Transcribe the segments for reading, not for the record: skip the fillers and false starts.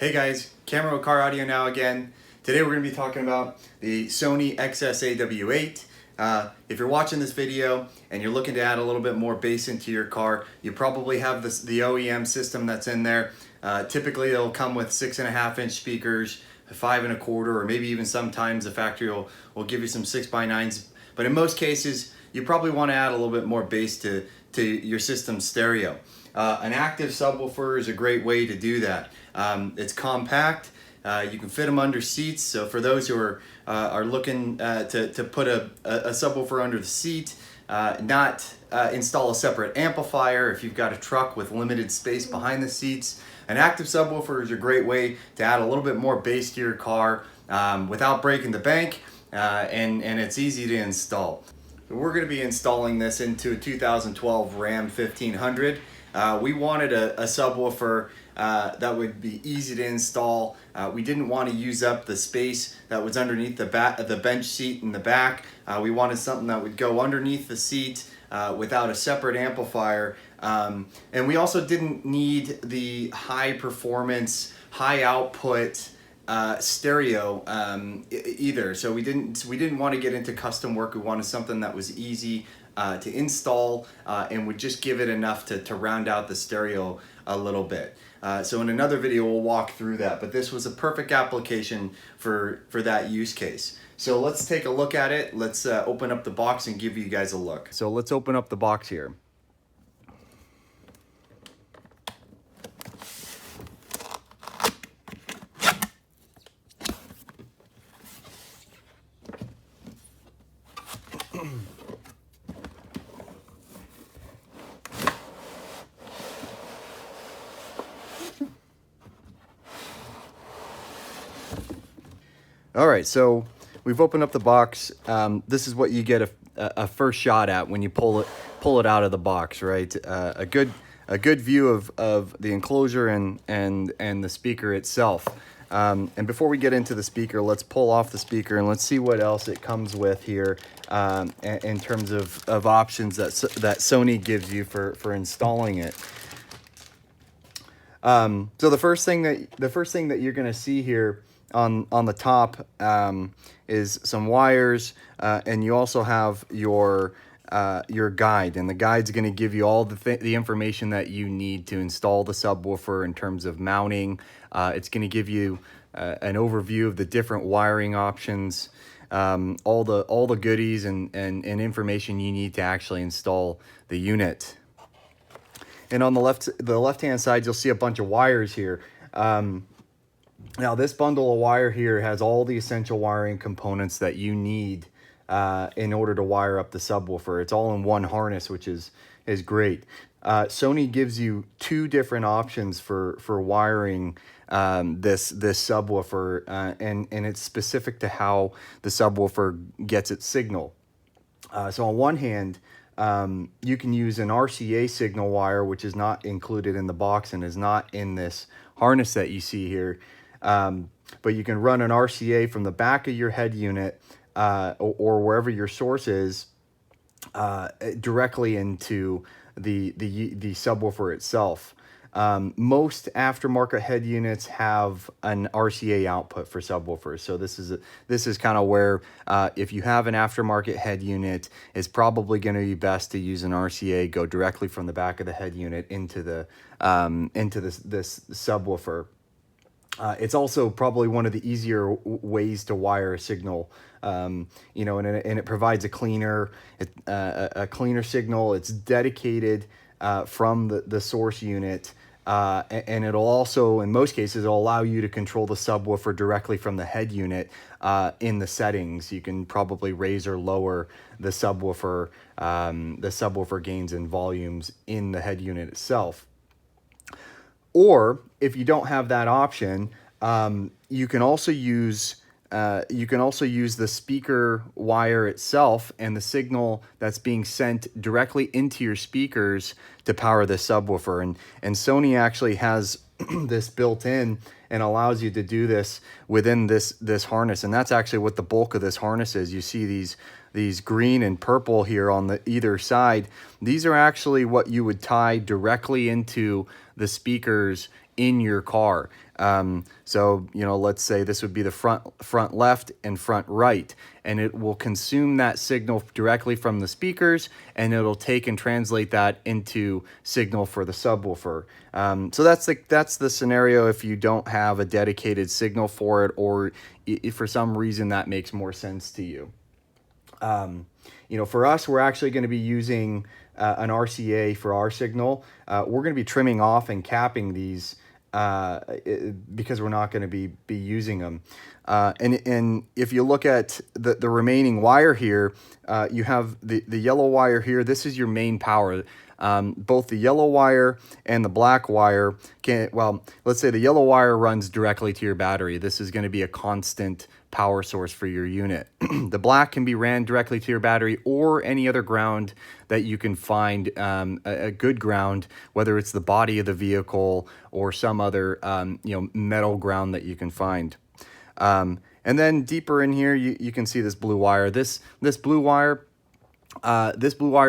Hey guys, Camera with Car Audio now again. Today we're going to be talking about the Sony XS-AW8. If you're watching this video and you're looking to add a little bit more bass into your car, you probably have the OEM system that's in there. Typically it'll come with 6.5-inch speakers, 5 1/4, or maybe even sometimes the factory will give you some 6x9s. But in most cases, you probably want to add a little bit more bass to your system's stereo. An active subwoofer is a great way to do that. It's compact. You can fit them under seats. So for those who are looking to put a subwoofer under the seat, not install a separate amplifier if you've got a truck with limited space behind the seats, an active subwoofer is a great way to add a little bit more bass to your car without breaking the bank, and it's easy to install. So we're going to be installing this into a 2012 Ram 1500. We wanted a subwoofer that would be easy to install. We didn't want to use up the space that was underneath the bench seat in the back. We wanted something that would go underneath the seat without a separate amplifier. And we also didn't need the high performance, high output stereo either. So we didn't want to get into custom work. We wanted something that was easy to install and would just give it enough to round out the stereo a little bit. So in another video we'll walk through that, but this was a perfect application for that use case. So let's take a look at it. Let's open up the box and give you guys a look. So let's open up the box here. All right, so we've opened up the box. This is what you get a first shot at when you pull it out of the box, right? A good view of the enclosure and the speaker itself. And before we get into the speaker, let's pull off the speaker and let's see what else it comes with here in terms of options that Sony gives you for installing it. So the first thing that you're going to see here on the top is some wires, and you also have your guide, and the guide's going to give you all the information that you need to install the subwoofer in terms of mounting. It's going to give you an overview of the different wiring options, all the goodies and information you need to actually install the unit. And on the left-hand side, you'll see a bunch of wires here. Now this bundle of wire here has all the essential wiring components that you need in order to wire up the subwoofer. It's all in one harness, which is great. Sony gives you two different options for wiring this subwoofer, and it's specific to how the subwoofer gets its signal. So on one hand, you can use an RCA signal wire, which is not included in the box and is not in this harness that you see here. But you can run an RCA from the back of your head unit or wherever your source is directly into the subwoofer itself. Most aftermarket head units have an RCA output for subwoofers, so this is kind of where if you have an aftermarket head unit, it's probably going to be best to use an RCA, go directly from the back of the head unit into this subwoofer. It's also probably one of the easier ways to wire a signal, and it provides a cleaner signal. It's dedicated from the source unit, and it'll also, in most cases, it'll allow you to control the subwoofer directly from the head unit in the settings. You can probably raise or lower the subwoofer gains and volumes in the head unit itself. Or if you don't have that option, you can also use the speaker wire itself and the signal that's being sent directly into your speakers to power the subwoofer. And Sony actually has this built in and allows you to do this within this harness. And that's actually what the bulk of this harness is. You see these green and purple here on the either side. These are actually what you would tie directly into the speakers in your car. So, you know, let's say this would be the front left and front right, and it will consume that signal directly from the speakers, and it'll take and translate that into signal for the subwoofer. So that's the scenario if you don't have a dedicated signal for it, or if for some reason that makes more sense to you. You know, for us, we're actually going to be using an RCA for our signal. We're going to be trimming off and capping these because we're not going to be using them. And if you look at the remaining wire here, you have the yellow wire here. This is your main power. Both the yellow wire and the black wire well, let's say the yellow wire runs directly to your battery. This is going to be a constant power source for your unit. The black can be ran directly to your battery or any other ground that you can find, a good ground, whether it's the body of the vehicle or some other you know, metal ground that you can find. And then deeper in here, you can see this blue wire. This blue wire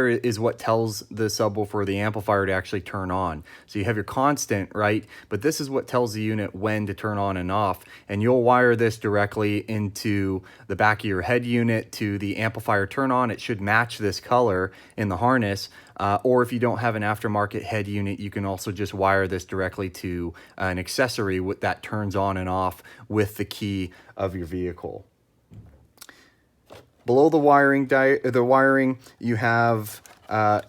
is what tells the subwoofer or the amplifier to actually turn on. So you have your constant, right? But this is what tells the unit when to turn on and off. And you'll wire this directly into the back of your head unit to the amplifier turn on. It should match this color in the harness. Or if you don't have an aftermarket head unit, you can also just wire this directly to an accessory that turns on and off with the key of your vehicle. Below the wiring, you have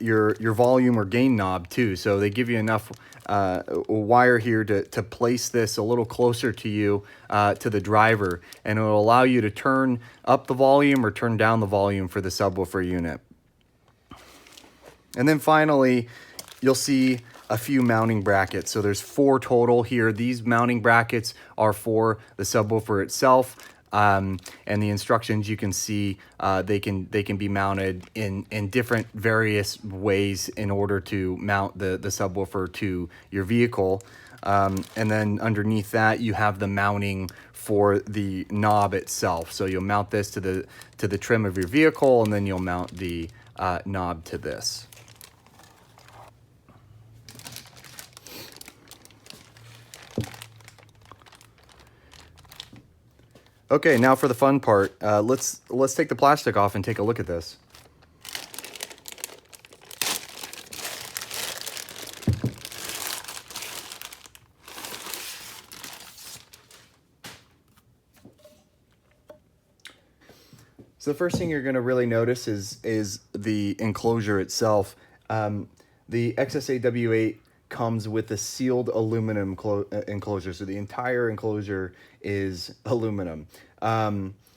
your volume or gain knob too. So they give you enough wire here to place this a little closer to you, to the driver, and it will allow you to turn up the volume or turn down the volume for the subwoofer unit. And then finally, you'll see a few mounting brackets. So there's 4 total here. These mounting brackets are for the subwoofer itself. And the instructions you can see, they can be mounted in different various ways in order to mount the subwoofer to your vehicle. And then underneath that, you have the mounting for the knob itself. So you'll mount this to the trim of your vehicle, and then you'll mount the knob to this. Okay, now for the fun part. Let's take the plastic off and take a look at this. So the first thing you're going to really notice is the enclosure itself. The XS-AW8 comes with a sealed aluminum enclosure, so the entire enclosure is aluminum.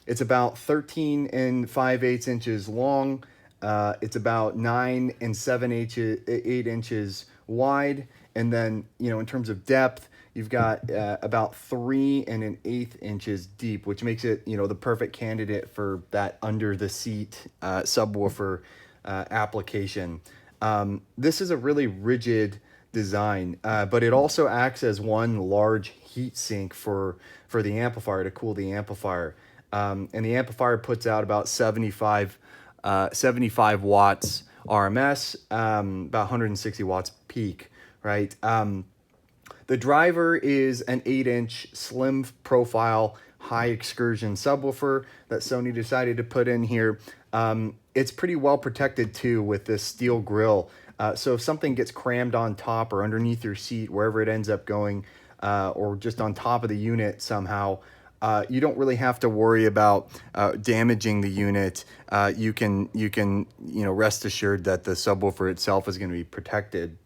It's about 13 5/8 inches long. It's about 9 7/8 inches wide, and then, you know, in terms of depth, you've got about 3 1/8 inches deep, which makes it, you know, the perfect candidate for that under the seat subwoofer application. This is a really rigid design, but it also acts as one large heat sink for the amplifier to cool the amplifier. And the amplifier puts out about 75 watts RMS, about 160 watts peak, right? The driver is an 8-inch slim profile high excursion subwoofer that Sony decided to put in here. It's pretty well protected too with this steel grille. So if something gets crammed on top or underneath your seat, wherever it ends up going, or just on top of the unit somehow, you don't really have to worry about damaging the unit. You can rest assured that the subwoofer itself is going to be protected.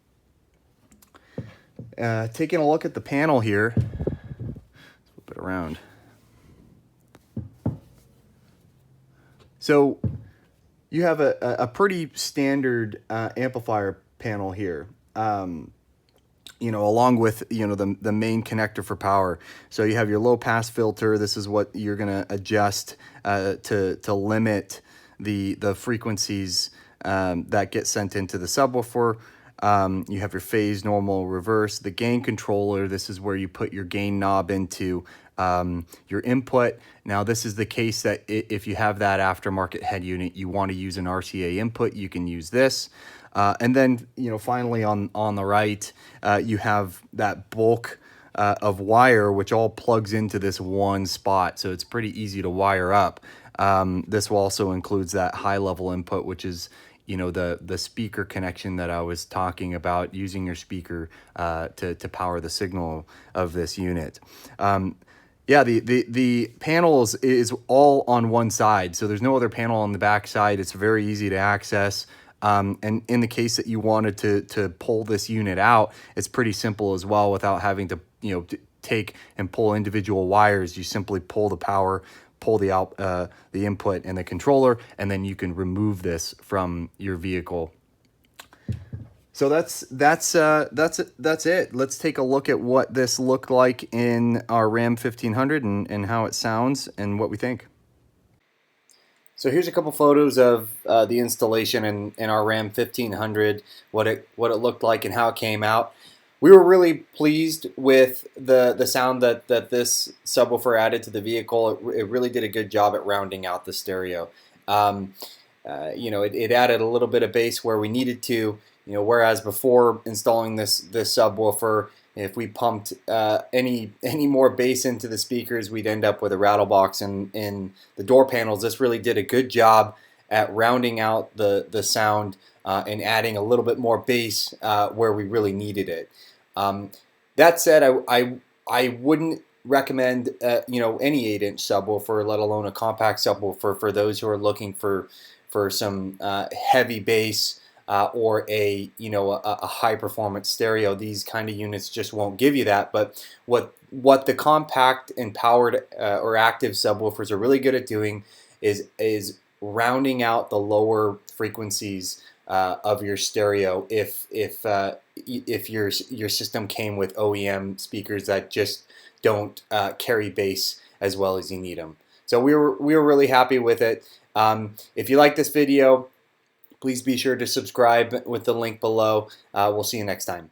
Taking a look at the panel here, let's flip it around. So you have a pretty standard amplifier panel here, along with, the main connector for power. So you have your low pass filter. This is what you're going to adjust to limit the frequencies that get sent into the subwoofer. You have your phase, normal, reverse. The gain controller, this is where you put your gain knob into your input. Now, this is the case that if you have that aftermarket head unit, you want to use an RCA input, you can use this. And then, finally on the right, you have that bulk of wire, which all plugs into this one spot. So it's pretty easy to wire up. This also includes that high level input, which is, the speaker connection that I was talking about, using your speaker to power the signal of this unit. Yeah, the panels is all on one side, so there's no other panel on the back side. It's very easy to access. And in the case that you wanted to pull this unit out, it's pretty simple as well, without having to take and pull individual wires. You simply pull the power, pull the input and the controller, and then you can remove this from your vehicle. So that's it. Let's take a look at what this looked like in our Ram 1500 and how it sounds and what we think. So here's a couple photos of the installation in our Ram 1500, what it looked like and how it came out. We were really pleased with the sound that this subwoofer added to the vehicle. It really did a good job at rounding out the stereo. It added a little bit of bass where we needed to. Whereas before installing this subwoofer, if we pumped any more bass into the speakers, we'd end up with a rattle box in the door panels. This really did a good job at rounding out the sound and adding a little bit more bass where we really needed it. That said, I wouldn't recommend any 8-inch subwoofer, let alone a compact subwoofer, for those who are looking for some heavy bass. Or a high performance stereo. These kind of units just won't give you that. But what the compact and powered or active subwoofers are really good at doing is rounding out the lower frequencies of your stereo. If your system came with OEM speakers that just don't carry bass as well as you need them. So we were really happy with it. If you like this video, please be sure to subscribe with the link below. We'll see you next time.